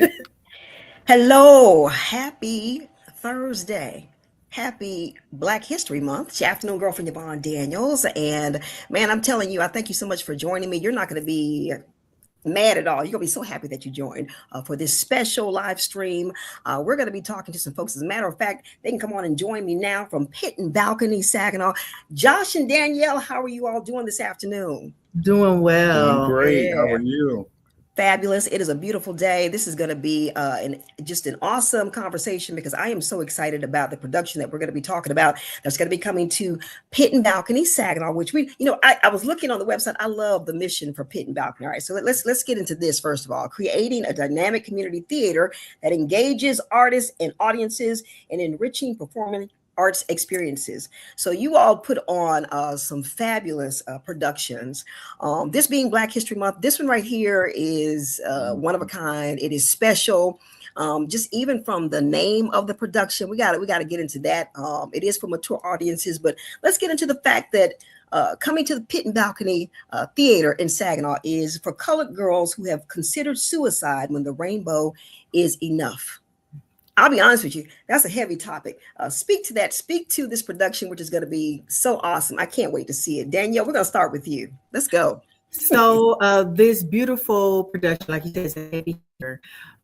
right. Hello, happy Thursday. Happy Black History Month. It's your afternoon girlfriend, Yvonne Daniels. And man, I'm telling you, I thank you so much for joining me. You're not going to be mad at all. You're going to be so happy that you joined for this special live stream. We're going to be talking to some folks. As a matter of fact, they can come on and join me now from Pit and Balcony, Saginaw. Josh and Danielle, how are you all doing this afternoon? Doing Doing well. great. How Yeah. are you? Fabulous. It is a beautiful day. This is going to be just an awesome conversation because I am so excited about the production that we're going to be talking about that's going to be coming to Pit and Balcony Saginaw, which I was looking on the website. I love the mission for Pit and Balcony. All right, so let's get into this first of all. Creating a dynamic community theater that engages artists and audiences and enriching performing arts experiences. So you all put on some fabulous productions. This being Black History Month, this one right here is one of a kind. It is special. Just even from the name of the production, we got to get into that. It is for mature audiences, but let's get into the fact that coming to the Pit and Balcony Theater in Saginaw is for colored girls who have considered suicide when the rainbow is enough. I'll be honest with you, that's a heavy topic. Speak to that. Speak to this production, which is going to be so awesome. I can't wait to see it. Danielle, we're going to start with you. Let's go. So this beautiful production, like you said, is a heavy hitter.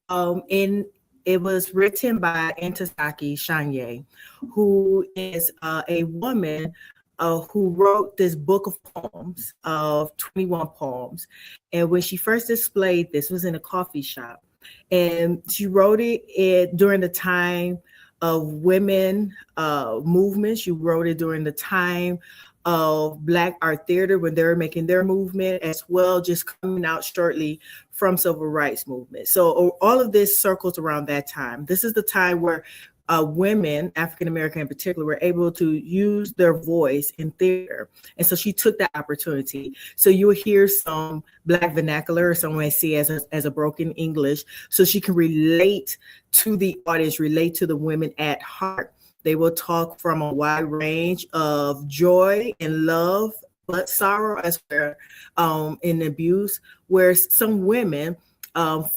And it was written by Antasaki Shanye, who is a woman who wrote this book of poems of 21 poems. And when she first displayed this was in a coffee shop. And she wrote it during the time of women movements. She wrote it during the time of Black Art Theater when they were making their movement, as well, just coming out shortly from civil rights movement. So all of this circles around that time. This is the time where women, African American in particular, were able to use their voice in theater. And so she took that opportunity. So you will hear some Black vernacular, or some may see as a broken English, so she can relate to the audience, relate to the women at heart. They will talk from a wide range of joy and love, but sorrow as well, in abuse, where some women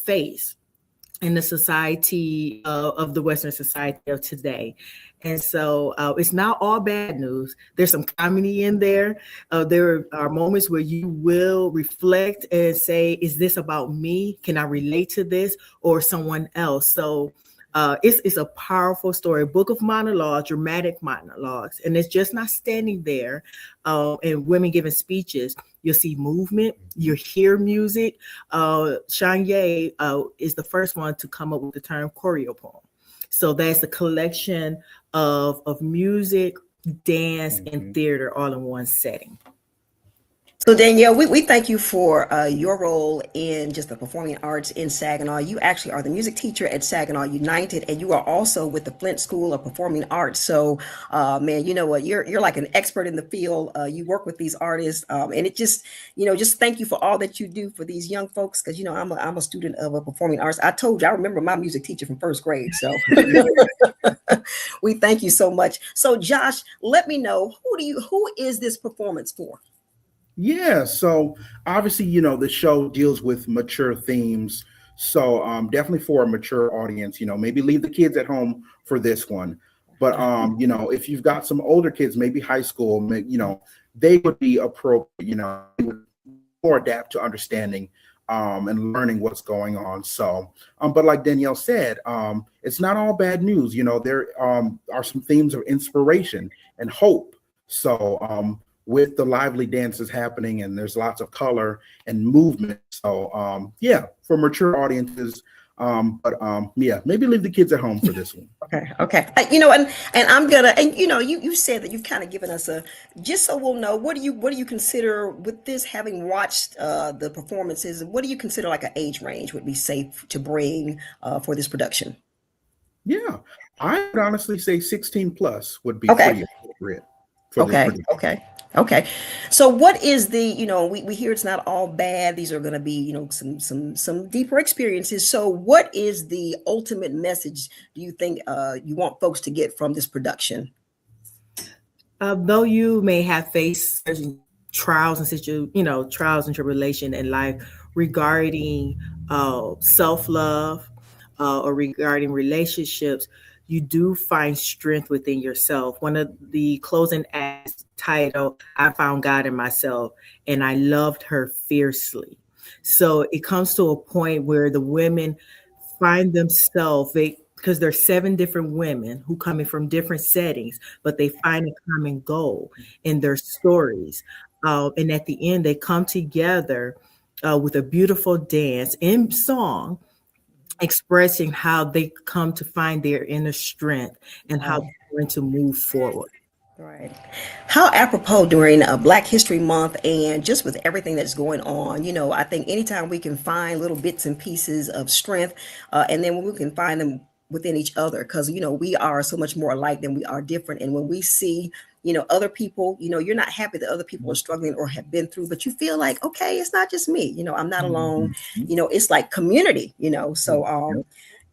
face in the society of the Western society of today. And so it's not all bad news. There's some comedy in there. There are moments where you will reflect and say, is this about me? Can I relate to this or someone else? So it's a powerful story, a book of monologues, dramatic monologues. And it's just not standing there and women giving speeches. You'll see movement, you hear music. Shanye is the first one to come up with the term choreo poem. So that's a collection of music, dance, and theater all in one setting. So Danielle, we thank you for your role in just the performing arts in Saginaw. You actually are the music teacher at Saginaw United, and you are also with the Flint School of Performing Arts. So, man, you know what? You're like an expert in the field. You work with these artists, and it just thank you for all that you do for these young folks. Because I'm a student of a performing arts. I told you I remember my music teacher from first grade. So we thank you so much. So Josh, let me know who is this performance for? Yeah, so obviously, the show deals with mature themes. So definitely for a mature audience, maybe leave the kids at home for this one. But if you've got some older kids, maybe high school, they would be appropriate, they would more adapt to understanding and learning what's going on. So, but like Danielle said, it's not all bad news. There are some themes of inspiration and hope. So with the lively dances happening, and there's lots of color and movement. So for mature audiences, maybe leave the kids at home for this one. Okay. And I'm gonna, and you said that you've kind of given us just so we'll know, what do you consider with this, having watched the performances, what do you consider like an age range would be safe to bring for this production? Yeah, I would honestly say 16 plus would be pretty appropriate for this production. Okay. So what is the, we hear it's not all bad. These are going to be, some deeper experiences. So what is the ultimate message do you think you want folks to get from this production? Though you may have faced certain trials and tribulation in life regarding self-love, or regarding relationships, you do find strength within yourself. One of the closing acts titled, I Found God in Myself, and I Loved Her Fiercely. So it comes to a point where the women find themselves, because there's 7 different women who coming from different settings, but they find a common goal in their stories. And at the end, they come together with a beautiful dance and song, expressing how they come to find their inner strength and how they're going to move forward. Right. How apropos during Black History Month and just with everything that's going on, I think anytime we can find little bits and pieces of strength, and then when we can find them within each other, because, we are so much more alike than we are different. And when we see, other people, you're not happy that other people are struggling or have been through, but you feel like, okay, it's not just me, I'm not alone. It's like community, so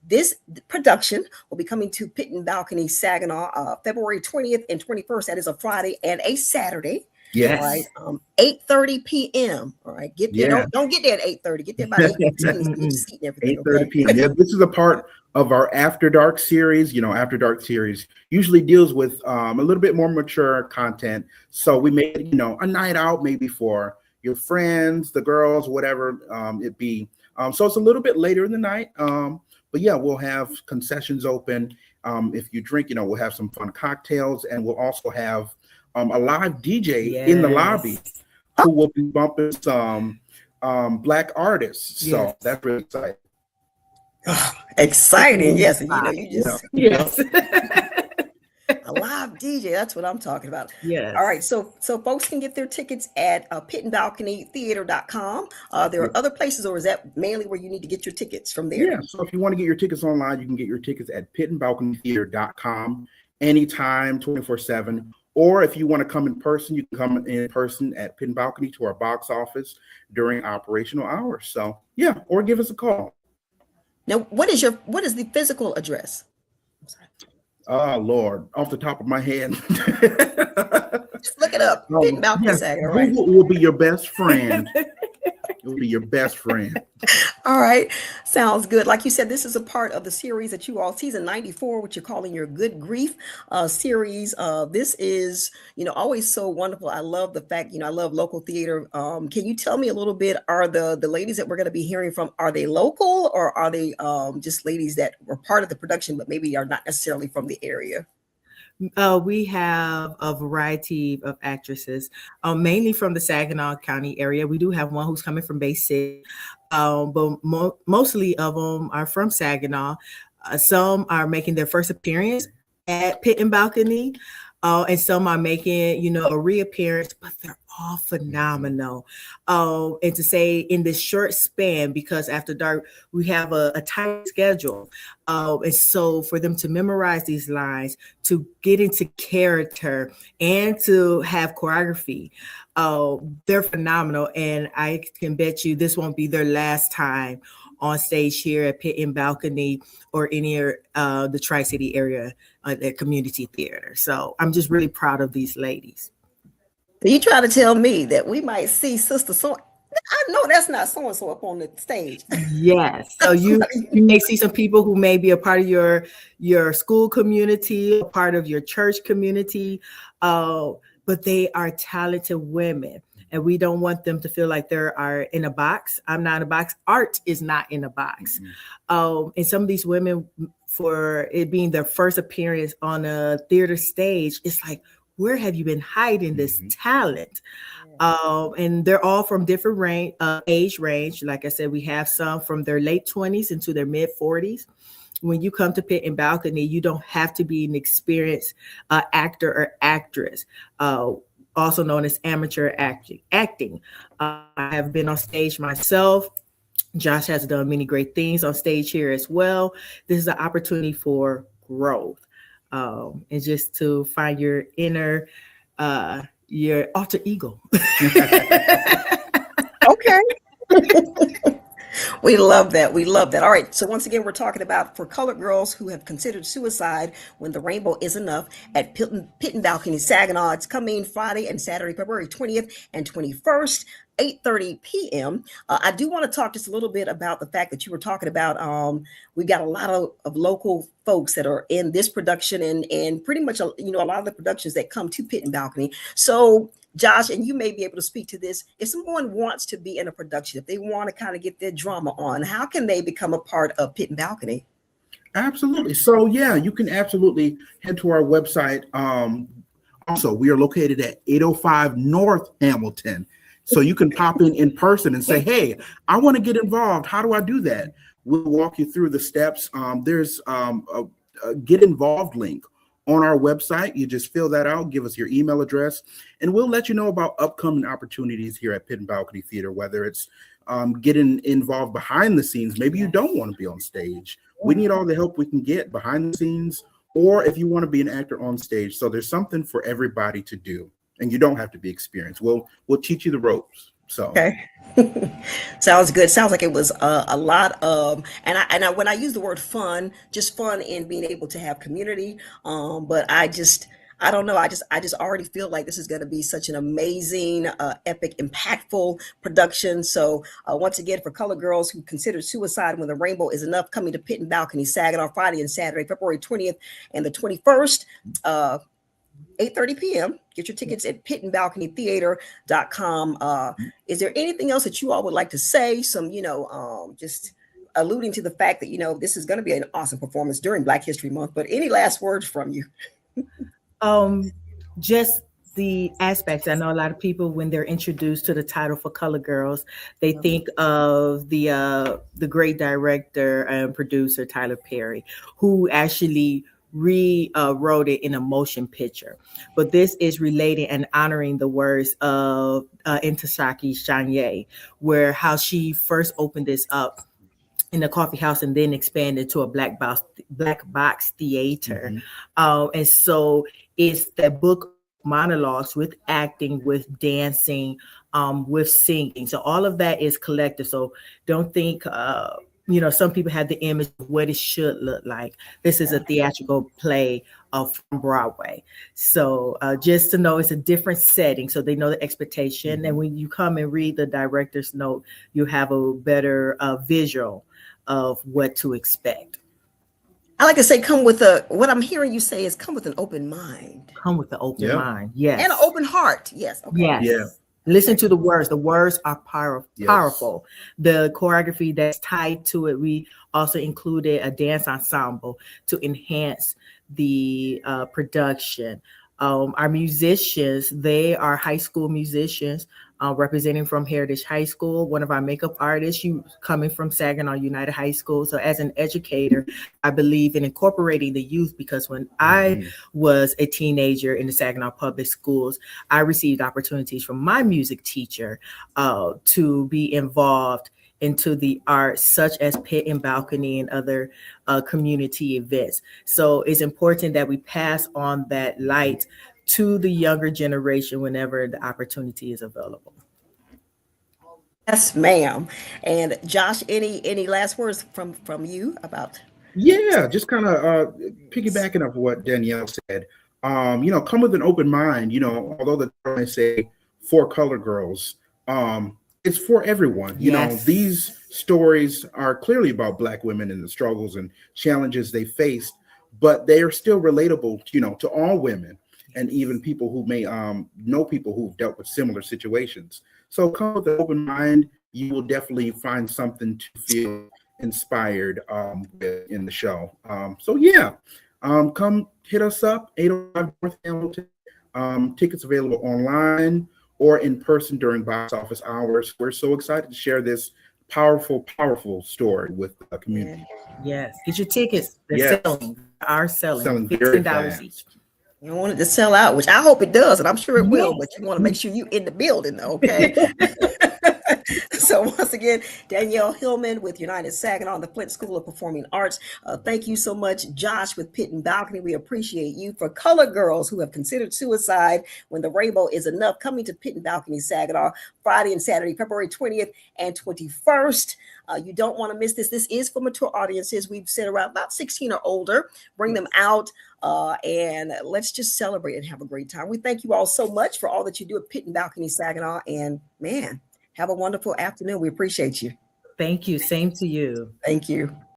this production will be coming to Pit and Balcony, Saginaw, February 20th and 21st. That is a Friday and a Saturday. Yes. All right. 8:30 p.m. All right. Get there. Yeah. Don't get there at 8:30. Get there by 8:15 so you get your seat and everything. 8:30 p.m. Yeah, this is a part of our After Dark series. After Dark series usually deals with a little bit more mature content. So we made, a night out maybe for your friends, the girls, whatever it be. So it's a little bit later in the night. But yeah, we'll have concessions open. If you drink, we'll have some fun cocktails, and we'll also have a live DJ in the lobby who will be bumping some Black artists. So that's really exciting. Exciting. Yes. And you just Yes. a live DJ. That's what I'm talking about. Yes. All right. So folks can get their tickets at pitandbalconytheater.com. There are other places, or is that mainly where you need to get your tickets from there? Yeah. So if you want to get your tickets online, you can get your tickets at pitandbalconytheater.com anytime, 24/7. Or if you want to come in person, you can come in person at Pit and Balcony to our box office during operational hours. So yeah, or give us a call. Now, what is the physical address? Oh Lord, off the top of my head. Just look it up. Pit and Balcony, Saginaw, right? Google will be your best friend. It will be your best friend. All right. Sounds good. Like you said, this is a part of the series that you all, season 94, what you're calling your Good Grief series. This is, always so wonderful. I love the fact, I love local theater. Can you tell me a little bit, are the ladies that we're going to be hearing from, are they local, or are they just ladies that were part of the production, but maybe are not necessarily from the area? We have a variety of actresses, mainly from the Saginaw County area. We do have one who's coming from Bay City, but mostly of them are from Saginaw. Some are making their first appearance at Pit and Balcony, and some are making, a reappearance, but they're all phenomenal. And to say in this short span, because After Dark, we have a tight schedule. And so for them to memorize these lines, to get into character, and to have choreography, they're phenomenal. And I can bet you this won't be their last time on stage here at Pit and Balcony or any the Tri-City area at community theater. So I'm just really proud of these ladies. So you try to tell me that we might see Sister So? I know that's not so and so up on the stage. Yes. So you may see some people who may be a part of your school community, a part of your church community, but they are talented women. And we don't want them to feel like they are in a box. I'm not in a box. Art is not in a box. And some of these women, for it being their first appearance on a theater stage, it's like, where have you been hiding this talent? And they're all from different age range. Like I said, we have some from their late 20s into their mid 40s. When you come to Pit and Balcony, you don't have to be an experienced actor or actress, also known as amateur acting. I have been on stage myself. Josh has done many great things on stage here as well. This is an opportunity for growth. And just to find your inner, your alter ego. Okay. We love that. We love that. All right. So once again, we're talking about for colored girls who have considered suicide when the rainbow is enough at Pit and Balcony, Saginaw. It's coming Friday and Saturday, February 20th and 21st. 8:30 p.m. I do want to talk just a little bit about the fact that you were talking about. We've got a lot of local folks that are in this production and pretty much, you know, a lot of the productions that come to Pit and Balcony. So Josh, and you may be able to speak to this. If someone wants to be in a production, if they want to kind of get their drama on, how can they become a part of Pit and Balcony? Absolutely. So yeah, you can absolutely head to our website. Also, we are located at 805 North Hamilton. So you can pop in person and say, hey, I want to get involved. How do I do that? We'll walk you through the steps. There's a get involved link on our website. You just fill that out, give us your email address, and we'll let you know about upcoming opportunities here at Pit and Balcony Theater, whether it's getting involved behind the scenes. Maybe you don't want to be on stage. We need all the help we can get behind the scenes, or if you want to be an actor on stage. So there's something for everybody to do, and you don't have to be experienced. We'll teach you the ropes. So okay. Sounds good. Sounds like it was a lot of, and I when I use the word fun, just fun in being able to have community. But I don't know. I just already feel like this is going to be such an amazing, epic, impactful production. So once again, for Color Girls who consider suicide when the rainbow is enough, coming to Pit and Balcony Saginaw Friday and Saturday, February 20th and the 21st. 8:30 p.m. Get your tickets at pitandbalconytheater.com. Is there anything else that you all would like to say? Some, just alluding to the fact that, this is going to be an awesome performance during Black History Month, but any last words from you? Just the aspects. I know a lot of people, when they're introduced to the title for Color Girls, they think of the great director and producer, Tyler Perry, who actually rewrote it in a motion picture. But this is related and honoring the words of Ntozake Shange, where how she first opened this up in a coffee house and then expanded to a black box theater. Mm-hmm. And so it's that book monologues with acting, with dancing, with singing. So all of that is collective. So don't think, some people have the image of what it should look like. This is a theatrical play from Broadway. So just to know it's a different setting, so they know the expectation. Mm-hmm. And when you come and read the director's note, you have a better visual of what to expect. I like to say, what I'm hearing you say is come with an open mind. Come with an open mind, yes. And an open heart, yes. Okay. Yes. Yeah. Listen to the words. The words are powerful. Yes. The choreography that's tied to it, we also included a dance ensemble to enhance the production. Our musicians, they are high school musicians representing from Heritage High School. One of our makeup artists, coming from Saginaw United High School. So as an educator, I believe in incorporating the youth, because when I was a teenager in the Saginaw Public Schools, I received opportunities from my music teacher to be involved into the arts, such as Pit and Balcony and other community events. So it's important that we pass on that light to the younger generation whenever the opportunity is available. Yes, ma'am. And Josh, any last words from you about? Yeah, just kind of piggybacking off what Danielle said. Come with an open mind. Although the term I say for Color Girls, it's for everyone. Yes. These stories are clearly about Black women and the struggles and challenges they faced, but they are still relatable, to all women, and even people who may know people who've dealt with similar situations. So come with an open mind. You will definitely find something to feel inspired in the show. Come hit us up, 805 North Hamilton. Tickets available online or in person during box office hours. We're so excited to share this powerful, powerful story with the community. Yes, get your tickets. They're selling $15 each. You want it to sell out, which I hope it does, and I'm sure it will, but you want to make sure you're in the building, okay? So once again, Danielle Hillman with United Saginaw and the Flint School of Performing Arts. Thank you so much, Josh, with Pit and Balcony. We appreciate you. For Color Girls who have considered suicide when the rainbow is enough, coming to Pit and Balcony Saginaw Friday and Saturday, February 20th and 21st. You don't want to miss this. This is for mature audiences. We've said around about 16 or older. Bring them out and let's just celebrate and have a great time. We thank you all so much for all that you do at Pit and Balcony Saginaw. And man, Have a wonderful afternoon. We appreciate you. Thank you. Same to you. Thank you.